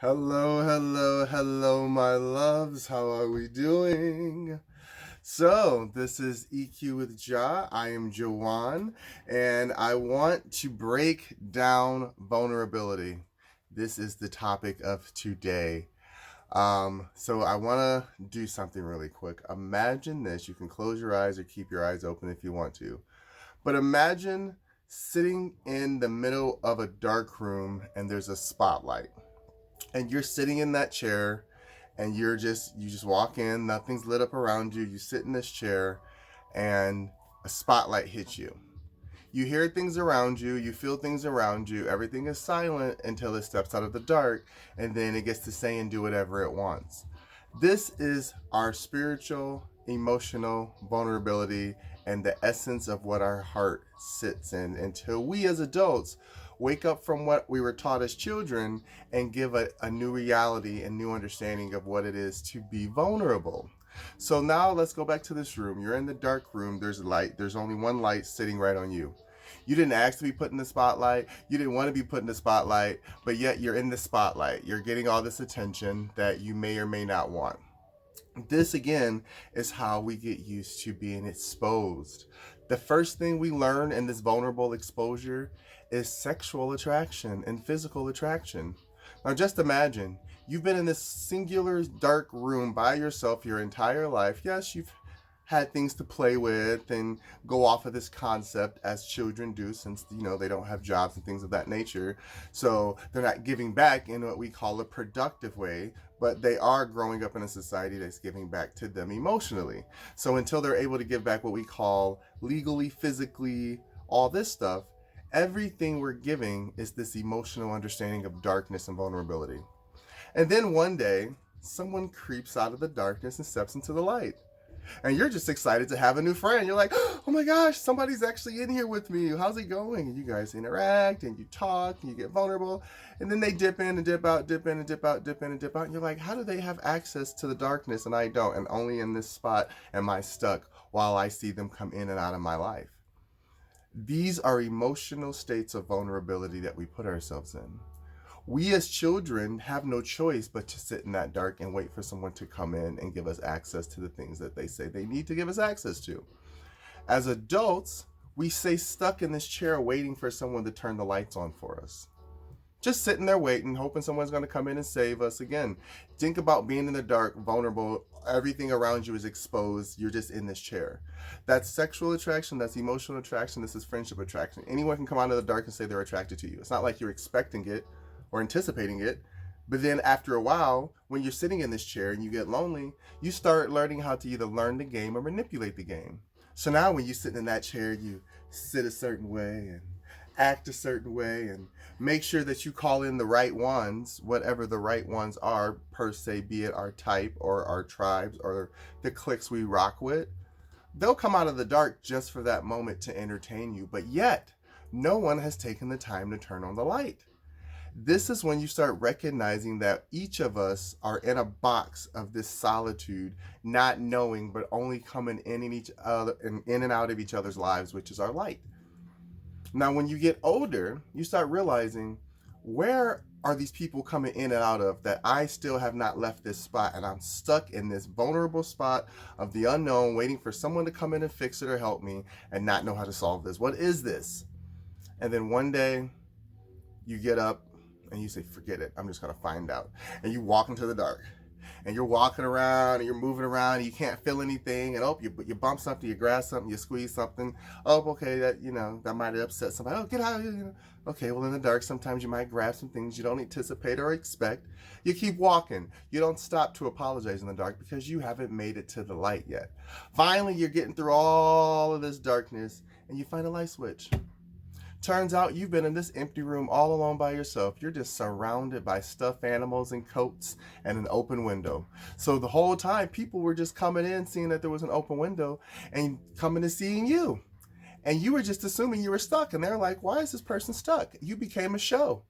Hello, hello, hello, my loves. How are we doing? So, this is EQ with Jah. I am Jawan, and I want to break down vulnerability. This is the topic of today. So I want to do something really quick. Imagine this. You can close your eyes or keep your eyes open if you want to. But imagine sitting in the middle of a dark room and there's a spotlight and you're sitting in that chair and you just walk in, nothing's lit up around you, you sit in this chair and a spotlight hits you. You hear things around you, you feel things around you, everything is silent until it steps out of the dark, and then it gets to say and do whatever it wants. This is our spiritual, emotional vulnerability and the essence of what our heart sits in until we as adults wake up from what we were taught as children and give a new reality and new understanding of what it is to be vulnerable. So now let's go back to this room. You're in the dark room, there's a light, there's only one light sitting right on you. You didn't ask to be put in the spotlight. You didn't want to be put in the spotlight, but yet you're in the spotlight. You're getting all this attention that you may or may not want. This again is how we get used to being exposed. The first thing we learn in this vulnerable exposure is sexual attraction and physical attraction. Now, just imagine you've been in this singular dark room by yourself your entire life. Yes, you've had things to play with and go off of this concept as children do, since they don't have jobs and things of that nature, so they're not giving back in what we call a productive way, but they are growing up in a society that's giving back to them emotionally. So until they're able to give back what we call legally, physically, all this stuff, everything we're giving is this emotional understanding of darkness and vulnerability. And then one day someone creeps out of the darkness and steps into the light, and you're just excited to have a new friend. You're like, oh my gosh, somebody's actually in here with me. How's it going? And you guys interact and you talk and you get vulnerable. And then they dip in and dip out, dip in and dip out, dip in and dip out. And you're like, how do they have access to the darkness and I don't? And only in this spot am I stuck while I see them come in and out of my life. These are emotional states of vulnerability that we put ourselves in. We as children have no choice but to sit in that dark and wait for someone to come in and give us access to the things that they say they need to give us access to. As adults, we stay stuck in this chair waiting for someone to turn the lights on for us. Just sitting there waiting, hoping someone's going to come in and save us again. Think about being in the dark, vulnerable, everything around you is exposed, you're just in this chair. That's sexual attraction, that's emotional attraction, this is friendship attraction. Anyone can come out of the dark and say they're attracted to you. It's not like you're expecting it or anticipating it. But then after a while, when you're sitting in this chair and you get lonely, you start learning how to either learn the game or manipulate the game. So now when you sit in that chair, you sit a certain way and act a certain way and make sure that you call in the right ones, whatever the right ones are per se, be it our type or our tribes or the cliques we rock with. They'll come out of the dark just for that moment to entertain you, but yet no one has taken the time to turn on the light. This is when you start recognizing that each of us are in a box of this solitude, not knowing, but only coming in and out of each other's lives, which is our light. Now, when you get older, you start realizing, where are these people coming in and out of that I still have not left this spot, and I'm stuck in this vulnerable spot of the unknown, waiting for someone to come in and fix it or help me, and not know how to solve this. What is this? And then one day you get up and you say, forget it, I'm just going to find out. And you walk into the dark and you're walking around and you're moving around and you can't feel anything, and you bump something, you grab something, you squeeze something. Oh, okay, that might have upset somebody. Oh, get out of here. Okay, well, in the dark sometimes you might grab some things you don't anticipate or expect. You keep walking. You don't stop to apologize in the dark because you haven't made it to the light yet. Finally, you're getting through all of this darkness and you find a light switch. Turns out you've been in this empty room all alone by yourself. You're just surrounded by stuffed animals and coats and an open window. So the whole time, people were just coming in, seeing that there was an open window, and coming and seeing you. And you were just assuming you were stuck. And they're like, why is this person stuck? You became a show.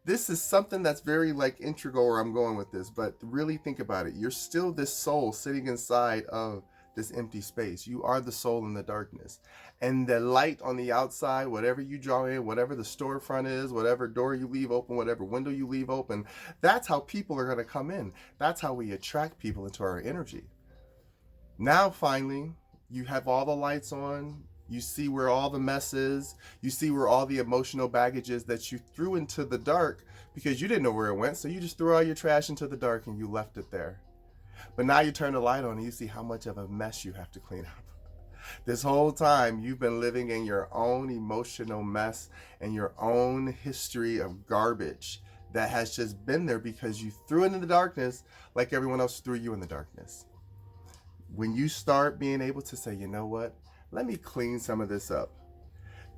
This is something that's very like integral where I'm going with this, but really think about it. You're still this soul sitting inside of this empty space. You are the soul in the darkness. And the light on the outside, whatever you draw in, whatever the storefront is, whatever door you leave open, whatever window you leave open, that's how people are going to come in. That's how we attract people into our energy. Now, finally, you have all the lights on. You see where all the mess is. You see where all the emotional baggage is that you threw into the dark because you didn't know where it went. So you just threw all your trash into the dark and you left it there. But now you turn the light on and you see how much of a mess you have to clean up. This whole time you've been living in your own emotional mess and your own history of garbage that has just been there because you threw it in the darkness like everyone else threw you in the darkness. When you start being able to say, you know what, let me clean some of this up.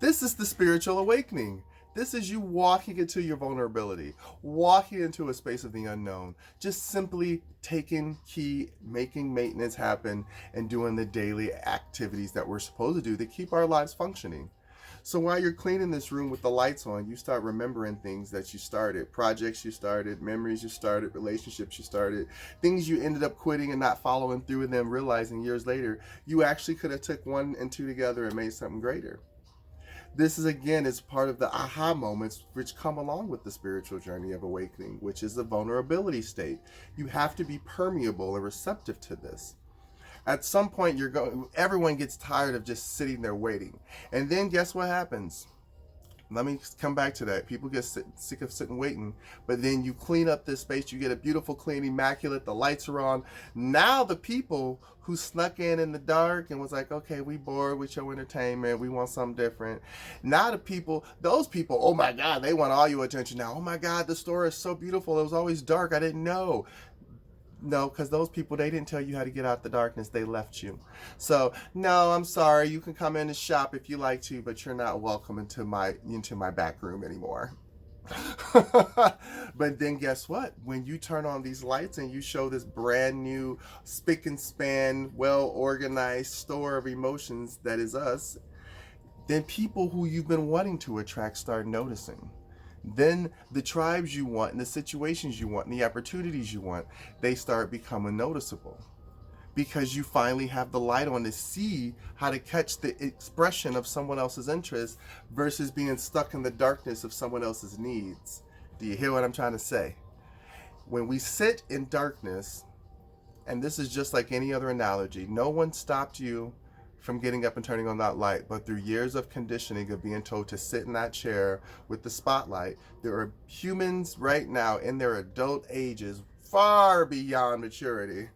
This is the spiritual awakening. This is you walking into your vulnerability, walking into a space of the unknown, just simply taking key, making maintenance happen, and doing the daily activities that we're supposed to do to keep our lives functioning. So while you're cleaning this room with the lights on, you start remembering things that you started, projects you started, memories you started, relationships you started, things you ended up quitting and not following through, and then realizing years later, you actually could have took 1 and 2 together and made something greater. This is, again, is part of the aha moments which come along with the spiritual journey of awakening, which is the vulnerability state. You have to be permeable and receptive to this. At some point, everyone gets tired of just sitting there waiting. And then guess what happens? Let me come back to that. People get sick of sitting waiting, but then you clean up this space. You get a beautiful, clean, immaculate. The lights are on. Now the people who snuck in the dark and was like, okay, we bored with your entertainment. We want something different. Now those people, oh my God, they want all your attention now. Oh my God, the store is so beautiful. It was always dark. I didn't know. No, because those people, they didn't tell you how to get out the darkness. They left you. So, no, I'm sorry. You can come in and shop if you like to, but you're not welcome into my back room anymore. But then guess what? When you turn on these lights and you show this brand new, spick and span, well-organized store of emotions that is us, then people who you've been wanting to attract start noticing. Then the tribes you want and the situations you want and the opportunities you want, they start becoming noticeable because you finally have the light on to see how to catch the expression of someone else's interest versus being stuck in the darkness of someone else's needs. Do you hear what I'm trying to say? When we sit in darkness, and this is just like any other analogy, no one stopped you from getting up and turning on that light, but through years of conditioning of being told to sit in that chair with the spotlight, there are humans right now in their adult ages, far beyond maturity,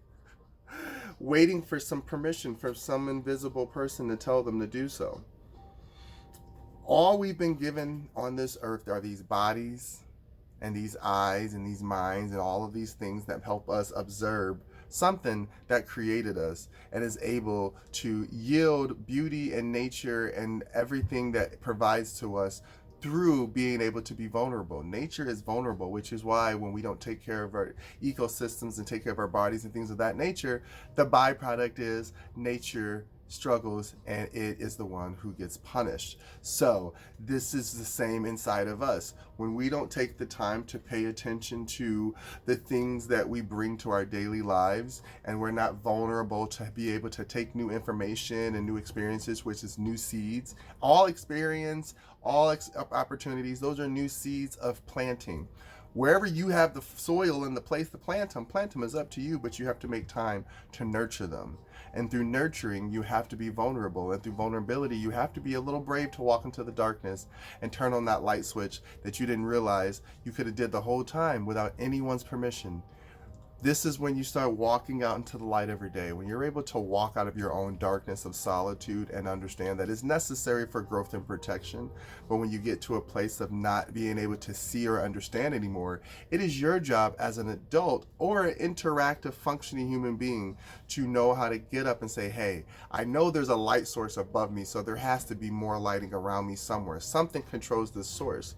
waiting for some permission from some invisible person to tell them to do so. All we've been given on this earth are these bodies and these eyes and these minds and all of these things that help us observe something that created us and is able to yield beauty and nature and everything that provides to us through being able to be vulnerable. Nature is vulnerable, which is why when we don't take care of our ecosystems and take care of our bodies and things of that nature, the byproduct is nature struggles and it is the one who gets punished. So this is the same inside of us. When we don't take the time to pay attention to the things that we bring to our daily lives and we're not vulnerable to be able to take new information and new experiences, which is new seeds, all experience, all opportunities, those are new seeds of planting. Wherever you have the soil and the place to plant them is up to you, but you have to make time to nurture them. And through nurturing, you have to be vulnerable. And through vulnerability, you have to be a little brave to walk into the darkness and turn on that light switch that you didn't realize you could have did the whole time without anyone's permission. This is when you start walking out into the light every day, when you're able to walk out of your own darkness of solitude and understand that it's necessary for growth and protection. But when you get to a place of not being able to see or understand anymore, it is your job as an adult or an interactive, functioning human being to know how to get up and say, hey, I know there's a light source above me, so there has to be more lighting around me somewhere. Something controls this source.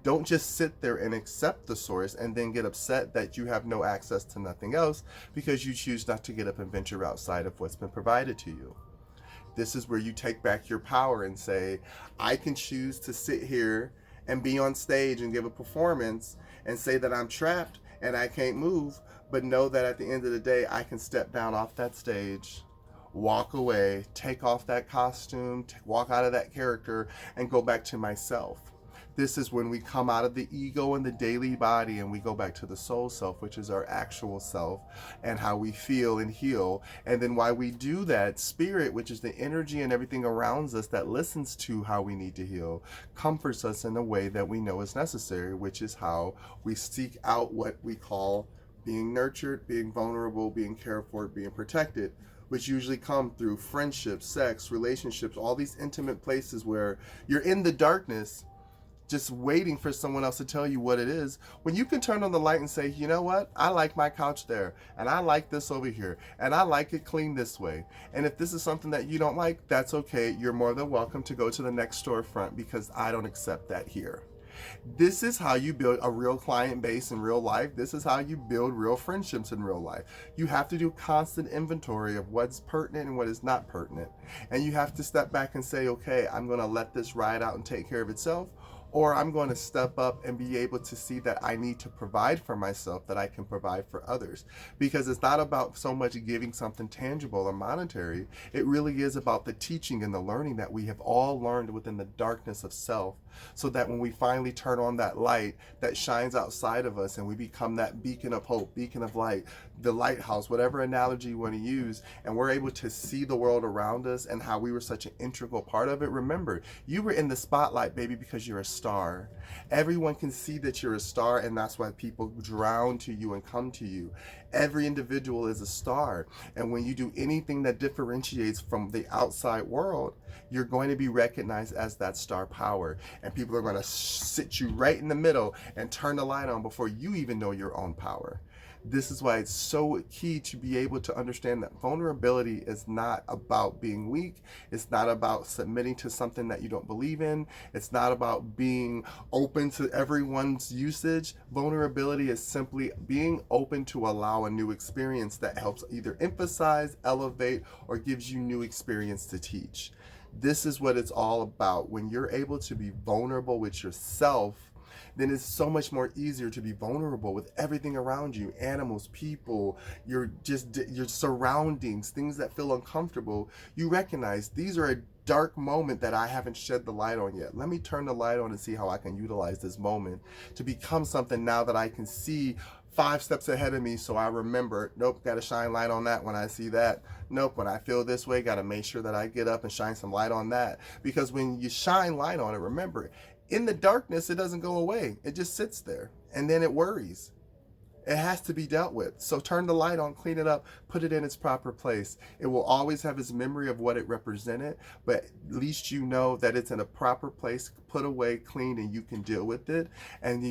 Don't just sit there and accept the source and then get upset that you have no access to nothing else because you choose not to get up and venture outside of what's been provided to you. This is where you take back your power and say, I can choose to sit here and be on stage and give a performance and say that I'm trapped and I can't move, but know that at the end of the day, I can step down off that stage, walk away, take off that costume, walk out of that character, and go back to myself. This is when we come out of the ego and the daily body and we go back to the soul self, which is our actual self, and how we feel and heal. And then why we do that, spirit, which is the energy and everything around us that listens to how we need to heal, comforts us in a way that we know is necessary, which is how we seek out what we call being nurtured, being vulnerable, being cared for, being protected, which usually come through friendships, sex, relationships, all these intimate places where you're in the darkness just waiting for someone else to tell you what it is, when you can turn on the light and say, you know what, I like my couch there, and I like this over here, and I like it clean this way. And if this is something that you don't like, that's okay. You're more than welcome to go to the next storefront because I don't accept that here. This is how you build a real client base in real life. This is how you build real friendships in real life. You have to do constant inventory of what's pertinent and what is not pertinent. And you have to step back and say, okay, I'm going to let this ride out and take care of itself, or I'm going to step up and be able to see that I need to provide for myself, that I can provide for others. Because it's not about so much giving something tangible or monetary. It really is about the teaching and the learning that we have all learned within the darkness of self, so that when we finally turn on that light that shines outside of us and we become that beacon of hope, beacon of light, the lighthouse, whatever analogy you want to use, and we're able to see the world around us and how we were such an integral part of it. Remember, you were in the spotlight, baby, because you're a star. Everyone can see that you're a star, and that's why people drown to you and come to you. Every individual is a star, and when you do anything that differentiates from the outside world, you're going to be recognized as that star power, and people are going to sit you right in the middle and turn the light on before you even know your own power. This is why it's so key to be able to understand that vulnerability is not about being weak. It's not about submitting to something that you don't believe in. It's not about being open to everyone's usage. Vulnerability is simply being open to allow a new experience that helps either emphasize, elevate, or gives you new experience to teach. This is what it's all about. When you're able to be vulnerable with yourself, then it's so much more easier to be vulnerable with everything around you, animals, people, your surroundings, things that feel uncomfortable. You recognize these are a dark moment that I haven't shed the light on yet. Let me turn the light on and see how I can utilize this moment to become something now that I can see 5 steps ahead of me, so I remember, nope, got to shine light on that when I see that. Nope, when I feel this way, got to make sure that I get up and shine some light on that. Because when you shine light on it, remember, in the darkness, it doesn't go away. It just sits there, and then it worries. It has to be dealt with. So turn the light on, clean it up, put it in its proper place. It will always have its memory of what it represented, but at least you know that it's in a proper place, put away, clean, and you can deal with it. And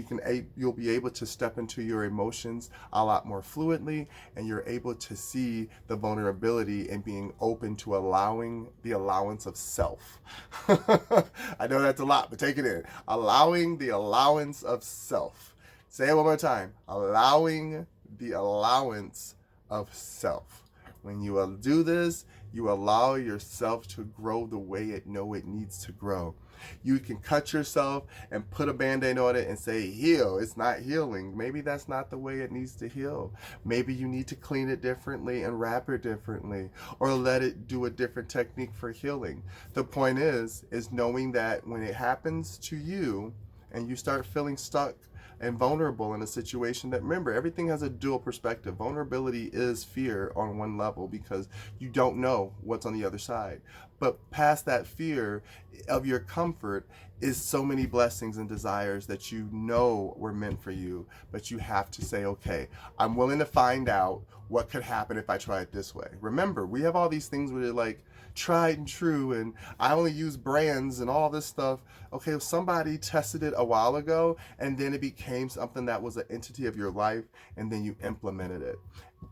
you'll be able to step into your emotions a lot more fluidly, and you're able to see the vulnerability and being open to allowing the allowance of self. I know that's a lot, but take it in. Allowing the allowance of self. Say it one more time. Allowing the allowance of self. When you do this, you allow yourself to grow the way it needs to grow. You can cut yourself and put a band-aid on it and say, heal. It's not healing. Maybe that's not the way it needs to heal. Maybe you need to clean it differently and wrap it differently, or let it do a different technique for healing. The point is knowing that when it happens to you and you start feeling stuck and vulnerable in a situation, that, remember, everything has a dual perspective. Vulnerability is fear on one level because you don't know what's on the other side. But past that fear of your comfort is so many blessings and desires that you know were meant for you. But you have to say, okay, I'm willing to find out what could happen if I try it this way. Remember, we have all these things where they're like tried and true, and I only use brands and all this stuff. Okay, if somebody tested it a while ago and then it became something that was an entity of your life, and then you implemented it.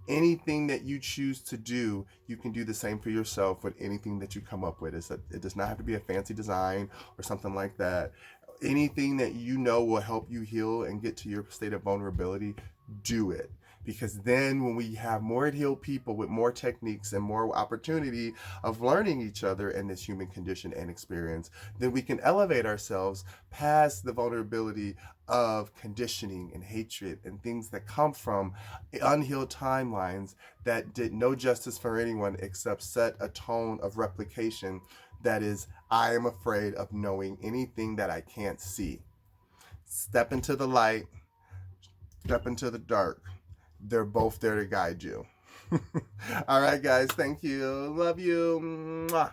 Anything that you choose to do, you can do the same for yourself with anything that you come up with. It does not have to be a fancy design or something like that. anything that you know will help you heal and get to your state of vulnerability, do it. Because then when we have more healed people with more techniques and more opportunity of learning each other in this human condition and experience, then we can elevate ourselves past the vulnerability of conditioning and hatred and things that come from unhealed timelines that did no justice for anyone except set a tone of replication that is, I am afraid of knowing anything that I can't see. Step into the light, step into the dark. They're both there to guide you. All right, guys. Thank you. Love you. Mwah.